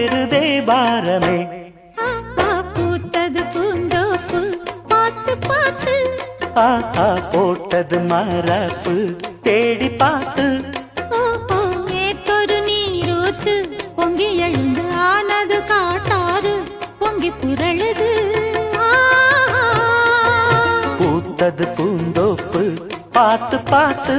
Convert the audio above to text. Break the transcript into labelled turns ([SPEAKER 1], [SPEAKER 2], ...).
[SPEAKER 1] ஏறுதே பாரமே.
[SPEAKER 2] பூத்தது பூந்தோப்பு பார்த்து பார்த்து,
[SPEAKER 1] ஆஹா போட்டது மரப்பு தேடி பார்த்து.
[SPEAKER 2] ஏத்தொரு நீரூத்து பொங்கி எழுந்து ஆனது காட்டாறு பொங்கி புரளுது.
[SPEAKER 1] பூத்தது பூந்தோப்பு பார்த்து பார்த்து.